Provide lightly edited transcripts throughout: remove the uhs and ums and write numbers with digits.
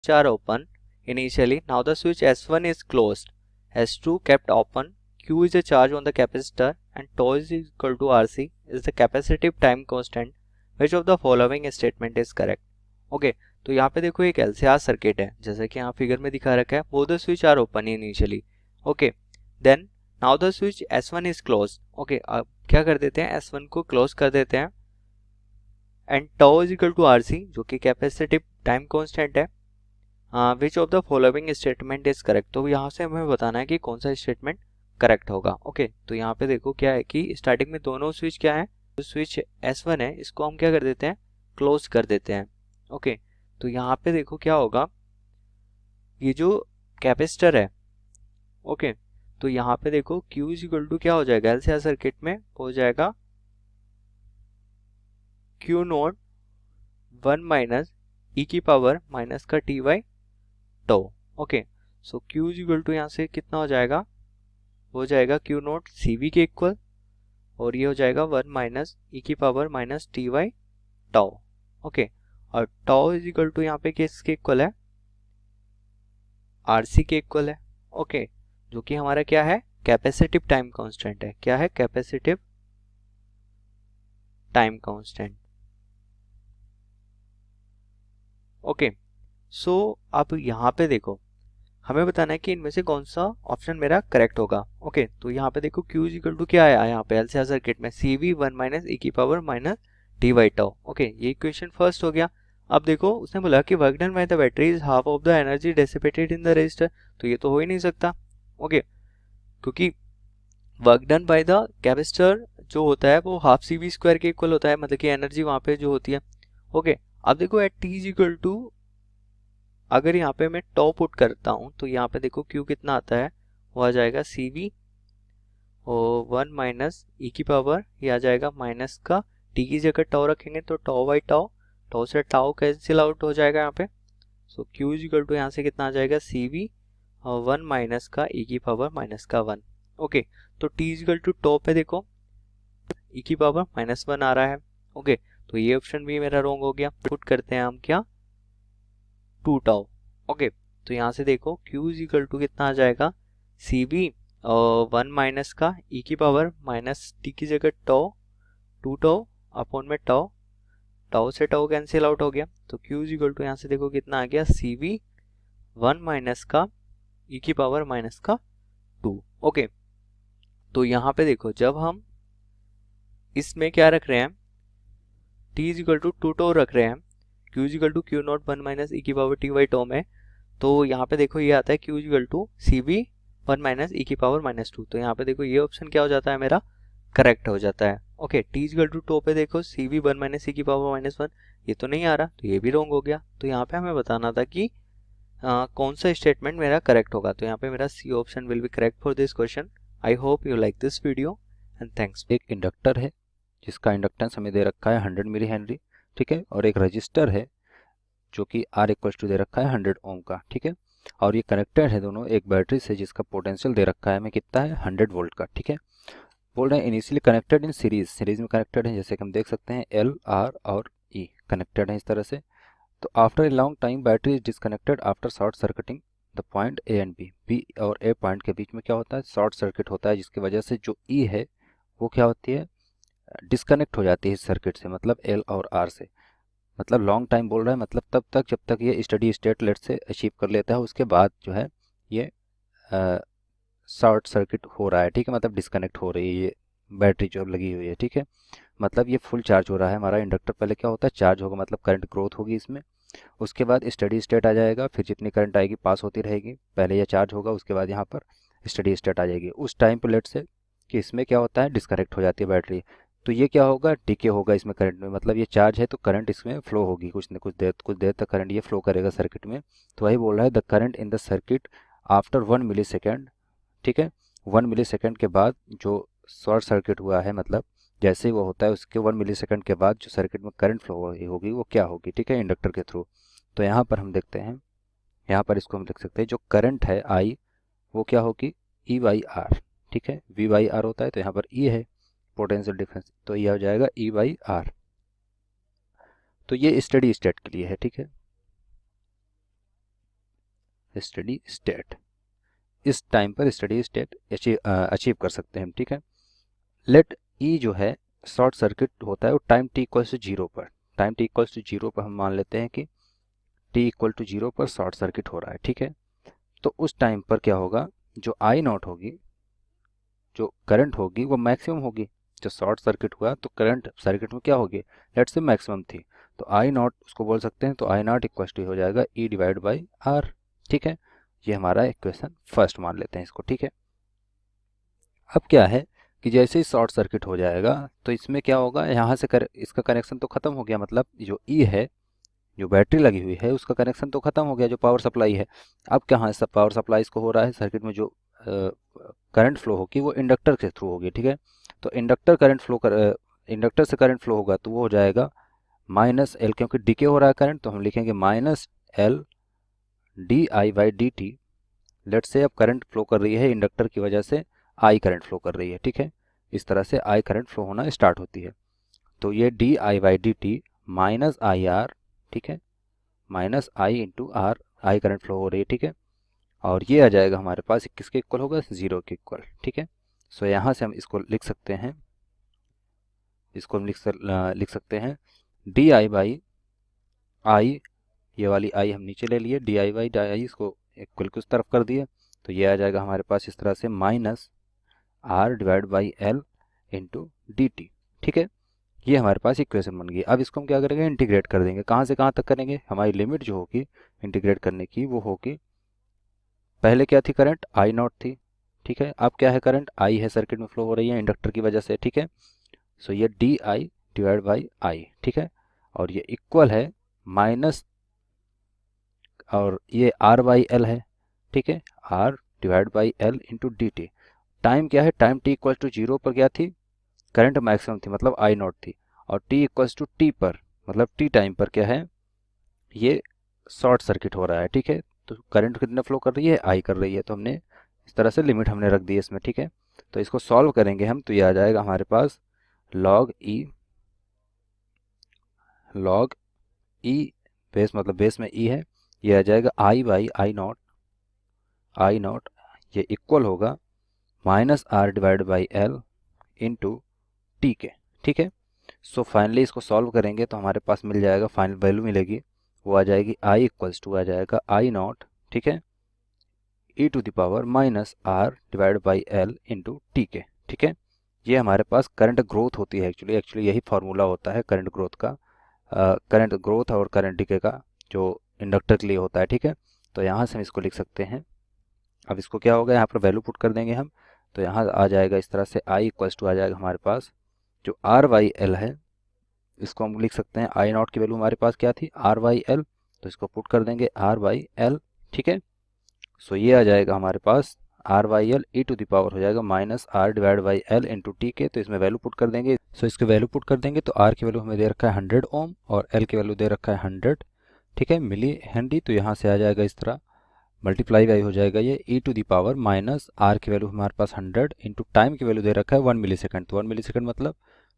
are open initially. Now the switch S1 is closed, S2 kept open, Q is the charge on the capacitor and tau is equal to RC is the capacitive time constant. Which of the following statement is correct? Okay तो यहाँ पे देखो एक LCR circuit है जैसा कि यहाँ figure में दिखा रखा है. Both the switch are open initially. Okay then now the switch S1 is close. Okay अब क्या कर देते हैं, S1 को क्लोज कर देते हैं and tau is equal to RC जो कि कैपेसिटिव टाइम कांस्टेंट है. Which of the following statement is correct. तो यहाँ से हमें बताना है कि कौन सा स्टेटमेंट करेक्ट होगा. ओके तो यहाँ पे देखो क्या है कि स्टार्टिंग में दोनों स्विच क्या है, जो स्विच S1 है इसको हम क्या कर देते हैं, क्लोज कर देते हैं. ओके तो यहाँ पे देखो क्या होगा, ये जो कैपेसिटर है. ओके तो यहाँ पे देखो Q इज इक्वल टू क्या हो जाएगा, एलसीआर सर्किट में हो जाएगा Q नॉट 1 माइनस ई की पावर माइनस का t by tau. Okay so Q is equal to यहाँ से कितना हो जाएगा, हो जाएगा Q नॉट सी वी के इक्वल और ये हो जाएगा 1 माइनस ई की power minus t by tau. Okay और टॉ इज इक्वल टू यहाँ पे किसके इक्वल है, आरसी के इक्वल है. ओके जो कि हमारा क्या है, कैपेसिटिव टाइम कांस्टेंट है. क्या है, capacitive time constant. Okay so अब यहाँ पे देखो हमें बताना है कि इनमें से कौन सा ऑप्शन मेरा करेक्ट होगा. ओके तो यहाँ पे देखो Q इज इक्वल टू क्या आया यहाँ पे एलसीआर सर्किट में, सी वी 1 माइनस ई की power minus t by tau. Okay ये इक्वेशन फर्स्ट हो गया. अब देखो उसने बोला कि work done by the battery is half of the energy dissipated in the resistor. तो ये तो हो ही नहीं सकता. ओके क्योंकि work done by the capacitor जो होता है वो हाफ सी वी स्क्वायर के इक्वल होता है, मतलब कि एनर्जी वहां पे जो होती है. ओके अब देखो at t is equal to, अगर यहाँ पे मैं टॉ पुट करता हूँ तो यहाँ पे देखो Q कितना आता है, वो आ जाएगा सी वी और 1 माइनस ई की पावर ये आ जाएगा माइनस का टी की जगह टॉ रखेंगे तो टॉ बाई टॉ, टॉ से टाउ कैंसिल आउट हो जाएगा यहाँ पे. सो Q इज इक्वल टू यहाँ से कितना आ जाएगा, सी वी और 1 माइनस का ई की पावर माइनस का 1. ओके तो टी इज इक्वल टू टॉ पे देखो ई की पावर माइनस 1 आ रहा है. ओके तो ये ऑप्शन भी मेरा रॉन्ग हो गया. पुट करते हैं हम क्या, 2 टाउ. ओके तो यहाँ से देखो Q इज इक्वल टू कितना आ जाएगा, सी वी और 1 माइनस का ई की पावर माइनस टी की जगह टॉ 2 टॉ अपॉन में टॉ, टॉ से टॉ कैंसिल आउट हो गया. तो Q इज इक्वल टू यहाँ से देखो कितना आ गया, सी वी 1 माइनस का ई की पावर माइनस का 2. ओके तो यहाँ पे देखो जब हम इसमें क्या रख रहे हैं, t is equal to 2 tau रख रहे हैं, Q is equal to Q nought 1 minus e की पावर टी बाई टो में, तो यहाँ पे देखो ये आता है Q is equal to C V 1 minus e की पावर माइनस 2. तो यहाँ पे देखो ये ऑप्शन क्या हो जाता है मेरा, करेक्ट हो जाता है. Okay t is equal to tau पे देखो सी वी 1 माइनस ई की पावर माइनस 1, ये तो नहीं आ रहा तो ये भी रॉन्ग हो गया. तो यहाँ पे हमें बताना था कि कौन सा स्टेटमेंट मेरा करेक्ट होगा. तो यहाँ पे मेरा C option will be correct for this question. I hope you like this video and thanks. एक इंडक्टर है जिसका इंडक्टेंस हमें दे रखा है 100 मिली हेनरी, ठीक है, और एक रजिस्टर है जो कि R इक्वल्स टू दे रखा है 100 ओम का, ठीक है, और ये कनेक्टेड है दोनों एक बैटरी से जिसका पोटेंशियल दे रखा है हमें कितना है 100 वोल्ट का, ठीक है. बोल रहे हैं इनिशियली कनेक्टेड इन सीरीज में कनेक्टेड है, जैसे कि हम देख सकते हैं L R और E कनेक्टेड है इस तरह से. तो after a long time battery is disconnected after short circuiting the point A and B और ए पॉइंट के बीच में क्या होता है, शॉर्ट सर्किट होता है, जिसकी वजह से जो E है वो क्या होती है, डिस्कनेक्ट हो जाती है इस सर्किट से, मतलब L और R से. मतलब लॉन्ग टाइम बोल रहा है, मतलब तब तक जब तक ये स्टडी स्टेट लेट से अचीव कर लेता है, उसके बाद जो है ये शॉर्ट सर्किट हो रहा है, ठीक है, मतलब डिस्कनेक्ट हो रही है ये बैटरी जो लगी हुई है, ठीक है. मतलब ये फुल चार्ज हो रहा है हमारा इंडक्टर. पहले क्या होता है, चार्ज होगा मतलब करंट ग्रोथ होगी इसमें, उसके बाद स्टडी स्टेट आ जाएगा, फिर जितनी करंट आएगी पास होती रहेगी, पहले यह चार्ज होगा उसके बाद यहाँ पर स्टडी स्टेट आ जाएगी. उस टाइम पर लेट से कि इसमें क्या होता है, डिस्कनेक्ट हो जाती है बैटरी, तो ये क्या होगा, डीके होगा इसमें करंट में, मतलब ये चार्ज है तो करंट इसमें फ्लो होगी, कुछ न कुछ देर तक करंट ये फ्लो करेगा सर्किट में. तो वही बोल रहा है the current in the circuit after 1 millisecond, ठीक है, 1 मिली सेकेंड के बाद जो शॉर्ट सर्किट हुआ है, मतलब जैसे ही वो होता है उसके 1 मिली सेकेंड के बाद जो सर्किट में करंट फ्लो होगी वो क्या होगी, ठीक है, इंडक्टर के थ्रू. तो यहाँ पर हम देखते हैं, यहाँ पर इसको हम देख सकते हैं, जो करंट है आई वो क्या होगी, ई बाई आर, ठीक है, वी बाई आर होता है, तो यहाँ पर ई है पोटेंशियल डिफरेंस, तो ये हो जाएगा ई बाई आर. तो ये स्टडी स्टेट के लिए है, ठीक है. स्टेडी स्टेट, इस टाइम पर स्टेडी स्टेट अचीव कर सकते हैं हम, ठीक है। लेट ई जो है शॉर्ट सर्किट होता है वो time t equals to zero पर, time t equals to zero पर हम मान लेते हैं कि टी इक्वल टू जीरो पर शॉर्ट सर्किट हो रहा है, ठीक है। तो उस टाइम पर क्या होगा, जो आई नॉट होगी, जो करंट होगी वो मैक्सिमम होगी। जो शॉर्ट सर्किट हुआ तो करंट सर्किट में क्या होगी, लेट्स से मैक्सिमम थी, तो आई नॉट उसको बोल सकते हैं, तो आई नॉट इक्वल टू हो जाएगा ई डिवाइड बाई आर, ठीक है। ये हमारा इक्वेशन फर्स्ट मान लेते हैं इसको, ठीक है। अब क्या है कि जैसे ही शॉर्ट सर्किट हो जाएगा तो इसमें क्या होगा, यहाँ से इसका कनेक्शन तो खत्म हो गया, मतलब जो ई है, जो बैटरी लगी हुई है उसका कनेक्शन तो खत्म हो गया, जो पावर सप्लाई है। अब कहाँ सब पावर सप्लाई इसको हो रहा है, सर्किट में जो करंट फ्लो होगी वो इंडक्टर के थ्रू होगी, ठीक है। तो इंडक्टर से करंट फ्लो होगा तो वो हो जाएगा माइनस एल, क्योंकि डीके हो रहा है करंट, तो हम लिखेंगे minus L d i by d t. लेट से अब करंट फ्लो कर रही है इंडक्टर की वजह से, आई करंट फ्लो कर रही है, ठीक है। इस तरह से आई करंट फ्लो होना स्टार्ट होती है। तो ये d i by d t minus i R, ठीक है, minus i into R, i current flow हो रही है, ठीक है। और ये आ जाएगा हमारे पास किसके इक्वल होगा, जीरो के इक्वल, ठीक है। सो यहाँ से हम इसको लिख सकते हैं, इसको हम लिख सकते हैं डी आई बाई आई, ये वाली आई हम नीचे ले लिए, D i by D I, इसको इक्वल की उस तरफ कर दिए, तो ये आ जाएगा हमारे पास इस तरह से minus R divide by L into d t, ठीक है। ये हमारे पास इक्वेशन बन गई। अब इसको हम क्या करेंगे, इंटीग्रेट कर देंगे। कहाँ से कहाँ तक करेंगे, हमारी लिमिट जो होगी इंटीग्रेट करने की वो होगी, पहले क्या थी करंट, आई नॉट थी, ठीक है। अब क्या है, करंट आई है, सर्किट में फ्लो हो रही है इंडक्टर की वजह से, ठीक है। सो ये d I divide by I, ठीक है, और ये इक्वल है माइनस, और ये आर बाई एल है, ठीक है, R divide by L into d t. Time क्या है, time t equal to zero पर क्या थी, करंट मैक्सिमम थी, मतलब आई नॉट थी, और टी इक्वल्स टू टी पर, मतलब टी टाइम पर क्या है, ये शॉर्ट सर्किट हो रहा है, ठीक है। तो करंट कितने फ्लो कर रही है, आई कर रही है, तो हमने इस तरह से लिमिट हमने रख दी है इसमें, ठीक है। तो इसको सॉल्व करेंगे हम, तो ये आ जाएगा हमारे पास लॉग ई बेस, मतलब बेस में ई है, ये आ जाएगा आई बाई आई नॉट, ये इक्वल होगा minus R divide by L into t के, ठीक है। सो फाइनली इसको सॉल्व करेंगे तो हमारे पास मिल जाएगा, फाइनल वैल्यू मिलेगी, वो आ जाएगी आई इक्वल्स टू आ जाएगा आई नॉट, ठीक है, e to the power minus R divide by L into t के, ठीक है। ये हमारे पास करंट ग्रोथ होती है, एक्चुअली यही फार्मूला होता है करंट ग्रोथ का, करंट ग्रोथ और करंट डिके का, जो इंडक्टर के लिए होता है, ठीक है। तो यहाँ से हम इसको लिख सकते हैं। अब इसको क्या होगा, यहाँ पर वैल्यू पुट कर देंगे हम, तो यहाँ आ जाएगा इस तरह से आई इक्वल्स टू आ जाएगा हमारे पास जो आर वाई एल है, इसको हम लिख सकते हैं, आई नॉट की वैल्यू हमारे पास क्या थी, आर वाई एल, तो इसको पुट कर देंगे आर वाई एल, ठीक है। सो ये आ जाएगा हमारे पास R Y L e to the power हो जाएगा minus R divide by L into t के, तो इसमें वैल्यू पुट कर देंगे। सो इसके वैल्यू पुट कर देंगे तो आर की वैल्यू हमें दे रखा है 100 ओम और एल की वैल्यू दे रखा है 100, ठीक है, मिली हेनरी। तो यहाँ से आ जाएगा इस तरह मल्टीप्लाई बाई हो जाएगा ये e to the power minus R की वैल्यू हमारे पास 100 इंटू टाइम की वैल्यू दे रखा है 1 मिली सेकेंड, तो 1 मिली सेकेंड मतलब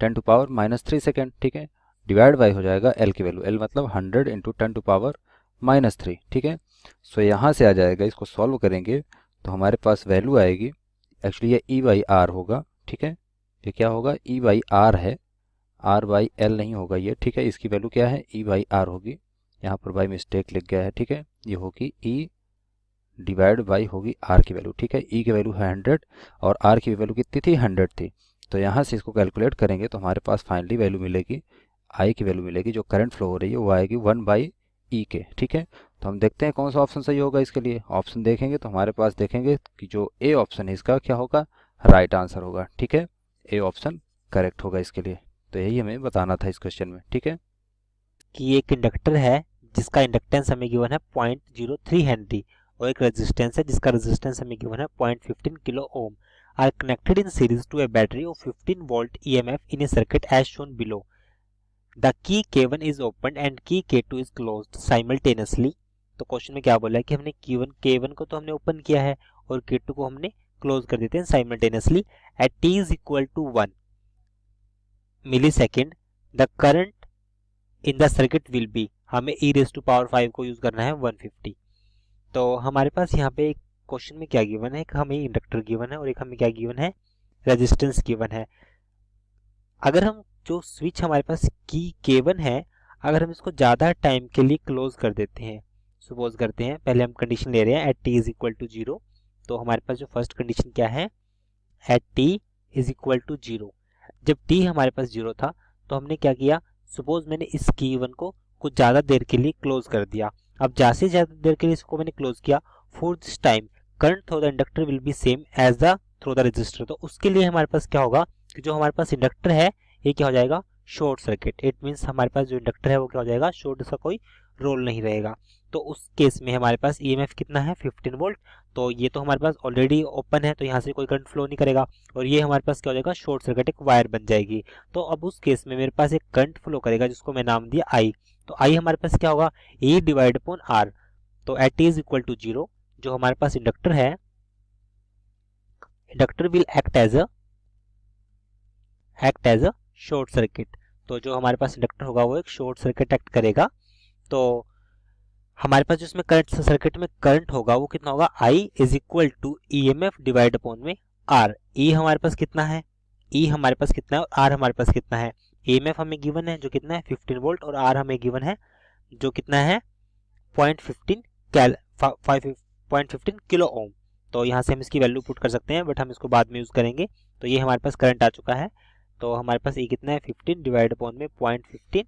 10 टू पावर माइनस 3 सेकेंड, ठीक है, डिवाइड बाई हो जाएगा एल की वैल्यू, एल मतलब 100 इंटू 10 टू पावर माइनस 3, ठीक है। सो यहाँ से आ जाएगा, इसको सॉल्व करेंगे तो हमारे पास वैल्यू आएगी, एक्चुअली ये ई बाई आर होगा, ठीक है, ये क्या होगा, ई बाई आर है, आर बाई एल नहीं होगा ये, ठीक है। इसकी वैल्यू क्या है, ई बाई आर होगी, यहाँ पर बाई मिस्टेक लिख गया है, ठीक है, ये होगी ई डिवाइड बाई होगी आर की वैल्यू, ठीक है। ई की वैल्यू है 100 और आर की वैल्यू कितनी थी, 100 थी। तो यहाँ से इसको कैलकुलेट करेंगे तो हमारे पास फाइनली वैल्यू मिलेगी, आई की वैल्यू मिलेगी, जो करंट फ्लो हो रही है वो आएगी 1 बाई ई के, ठीक है। तो हम देखते हैं कौन सा ऑप्शन सही होगा इसके लिए। ऑप्शन देखेंगे तो हमारे पास देखेंगे कि जो ए ऑप्शन है इसका क्या होगा, राइट आंसर होगा, ठीक है, ए ऑप्शन करेक्ट होगा इसके लिए। तो यही हमें बताना था इस क्वेश्चन में, ठीक है। कि एक इंडक्टर है जिसका इंडक्टेंस हमें गिवन है 0.03 हेनरी और एक रेजिस्टेंस है जिसका रेजिस्टेंस हमें गिवन है 0.15 kilo ohm R connected in series to a battery of 15 volt EMF in a circuit as shown below. The key K1 is open and key K2 is closed simultaneously. तो question में क्या बोला है कि हमने K1 को तो हमने ओपन किया है और K2 को हमने क्लोज कर देते हैं simultaneously at t is equal to 1 millisecond. The current in the circuit will be, हमें e रेज टू पावर 5 को यूज करना है 150। तो हमारे पास यहाँ पे क्वेश्चन में क्या गिवन है, एक हमें इंडक्टर गिवन है और एक हमें क्या गिवन है, रेजिस्टेंस गिवन है। अगर हम जो स्विच हमारे पास की K1 है, अगर हम इसको ज़्यादा टाइम के लिए क्लोज कर देते हैं, सपोज करते हैं, पहले हम कंडीशन ले रहे हैं at t is equal to 0, तो हमारे पास जो फर्स्ट कंडीशन क्या है, at t is equal to 0। जब t हमारे पास 0 था तो हमने क्या किया, सपोज मैंने इस K1 को कुछ ज़्यादा देर के लिए क्लोज कर दिया। अब ज़्यादा से ज़्यादा देर के लिए इसको मैंने क्लोज किया, for this time current through the inductor will be same as the through the resistor. तो उसके लिए हमारे पास क्या होगा कि जो हमारे पास इंडक्टर है ये क्या हो जाएगा, शॉर्ट सर्किट। इट मीन्स हमारे पास जो इंडक्टर है वो क्या हो जाएगा, शॉर्ट, इसका कोई रोल नहीं रहेगा। तो उस केस में हमारे पास ईएमएफ कितना है, 15 वोल्ट। तो ये तो हमारे पास ऑलरेडी ओपन है तो यहाँ से कोई करंट फ्लो नहीं करेगा, और ये हमारे पास क्या हो जाएगा, शॉर्ट सर्किट, एक वायर बन जाएगी। तो अब उस केस में मेरे पास एक करंट फ्लो करेगा जिसको मैं नाम दिया आई। तो आई हमारे पास क्या होगा, E डिवाइड अपॉन आर। तो एट इज इक्वल टू 0, जो हमारे पास इंडक्टर है, inductor will act as a short circuit. तो जो हमारे पास इंडक्टर होगा वो एक शॉर्ट सर्किट एक्ट करेगा। तो हमारे पास जो इसमें करंट, सर्किट में करंट होगा वो कितना होगा, I is equal to EMF divide upon में R। E हमारे पास कितना है, E हमारे पास कितना है और R हमारे पास कितना है। EMF हमें गिवन है जो कितना है 15 वोल्ट, और R हमें गिवन है जो कितना है 0.15 किलो ओम। तो यहाँ से हम इसकी वैल्यू पुट कर सकते हैं, बट हम इसको बाद में यूज करेंगे। तो ये हमारे पास करंट आ चुका है। तो हमारे पास ये कितना है 15 डिवाइड अपॉन में 0.15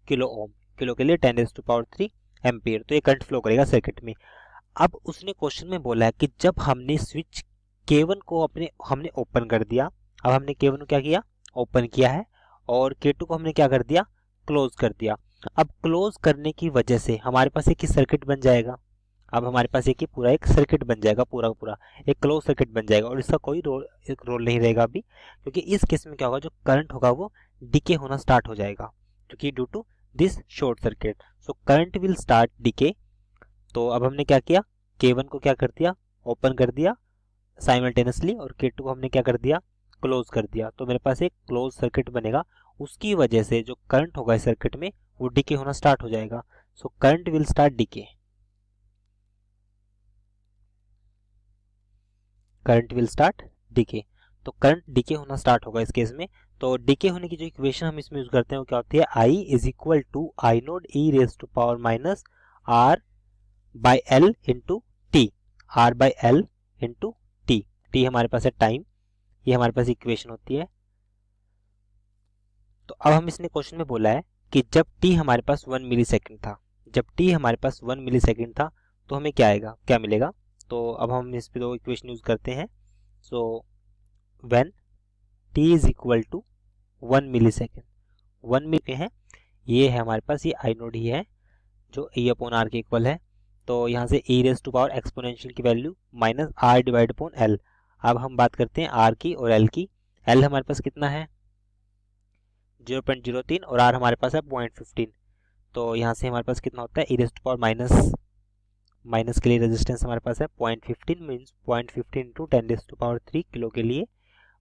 किलो ओम, किलो के लिए 10⁻³ एम्पियर। तो ये करंट फ्लो करेगा सर्किट में। अब उसने क्वेश्चन में बोला है कि जब हमने स्विच K1 को हमने ओपन कर दिया, अब हमने K1 को क्या किया, ओपन किया है, और K2 को हमने क्या कर दिया, क्लोज कर दिया। अब क्लोज करने की वजह से हमारे पास एक ही सर्किट बन जाएगा। अब हमारे पास एक सर्किट बन जाएगा, पूरा पूरा एक क्लोज सर्किट बन जाएगा, और इसका कोई रोल नहीं रहेगा अभी, क्योंकि इस केस में क्या होगा, जो करंट होगा वो डिके होना स्टार्ट हो जाएगा, क्योंकि due to this short circuit. So current will start decay. तो अब हमने क्या किया, K1 को क्या कर दिया, ओपन कर दिया साइमल्टेनियसली, और K2 को हमने क्या कर दिया, क्लोज कर दिया। तो मेरे पास एक क्लोज सर्किट बनेगा, उसकी वजह से जो करंट होगा इस सर्किट में वो डिके होना स्टार्ट हो जाएगा। सो current will start decay, current will start decay. तो करंट डिके होना स्टार्ट होगा इस केस में। तो डिके होने की जो इक्वेशन हम इसमें यूज करते हैं वो क्या होती है, I is equal to i naught E raise to power minus R by L into t, R by L into t. T हमारे पास है टाइम, ये हमारे पास इक्वेशन होती है। तो अब हम इसने क्वेश्चन में बोला है कि जब t हमारे पास 1 मिली सेकेंड था, जब t हमारे पास 1 मिली सेकेंड था तो हमें क्या आएगा, क्या मिलेगा। तो अब हम इस पे दो इक्वेशन यूज करते हैं। So when t is equal to 1 millisecond, 1 milli है, ये है हमारे पास, ये आई नोड ही है जो E अपॉन आर के इक्वल है। तो यहाँ से E raise to power exponential की value minus R divide upon L. अब हम बात करते हैं R की और L की। L हमारे पास कितना है 0.03 और R हमारे पास है 0.15। तो यहाँ से हमारे पास कितना होता है, E raise to power minus के लिए रेजिस्टेंस हमारे पास है 0.15, मीन्स 0.15 इंटू 10⁻³ किलो के लिए,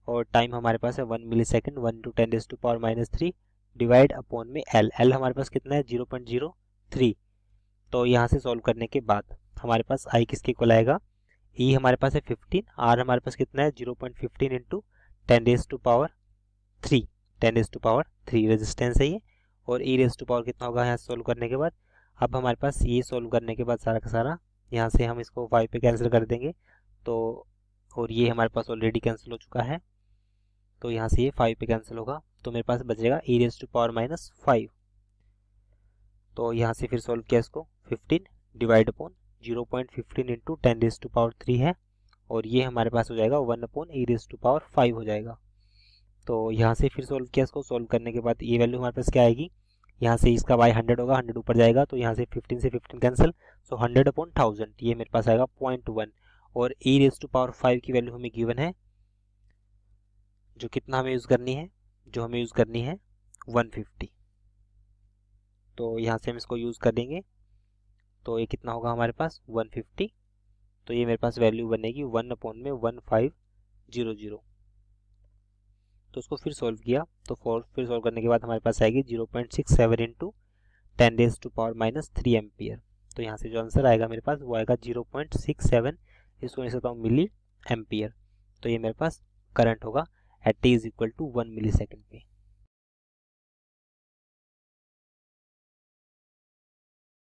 और टाइम हमारे पास है 1 millisecond, 1 into 10⁻³ divide upon में L हमारे पास कितना है 0.03। तो यहाँ से सॉल्व करने के बाद हमारे पास I किसके इक्वल आएगा, E हमारे पास है 15, R हमारे पास कितना है 0.15 इंटू 10⁻³ रेजिस्टेंस है ये, और E रेज टू पावर कितना होगा यहाँ सॉल्व करने के बाद। अब हमारे पास ये सॉल्व करने के बाद सारा का सारा यहाँ से हम इसको 5 पे कैंसिल कर देंगे। तो और ये हमारे पास ऑलरेडी कैंसिल हो चुका है, तो यहाँ से ये 5 पे कैंसिल होगा, तो मेरे पास बचेगा E raise to power minus 5। तो यहाँ से फिर सॉल्व किया इसको, 15 डिवाइड अपॉन 0.15 इंटू 10⁻³ है, और ये हमारे पास हो जाएगा 1 upon E raise to power 5 हो जाएगा। तो यहाँ से फिर सॉल्व किया इसको, सॉल्व करने के बाद ये वैल्यू हमारे पास क्या आएगी, यहाँ से इसका y 100 होगा, 100 ऊपर जाएगा, तो यहाँ से 15 से 15 कैंसिल, सो 100 अपॉन 1000, ये मेरे पास आएगा 0.1, और E रेज टू पावर 5 की वैल्यू हमें गिवन है, जो कितना हमें यूज़ करनी है, जो हमें यूज़ करनी है 150। तो यहाँ से हम इसको यूज़ करेंगे, तो ये कितना होगा हमारे पास 150। तो ये मेरे पास वैल्यू बनेगी 1 अपॉन में 1500। तो उसको फिर सॉल्व किया, तो फिर सॉल्व करने के बाद हमारे पास आएगी 0.67 इंटू 10⁻³ एम्पियर। तो यहाँ से जो आंसर आएगा मेरे पास वो आएगा 0.67, इसको लिख सकता हूँ मिली एम्पियर। तो ये मेरे पास करंट होगा at t is equal to 1 millisecond पे।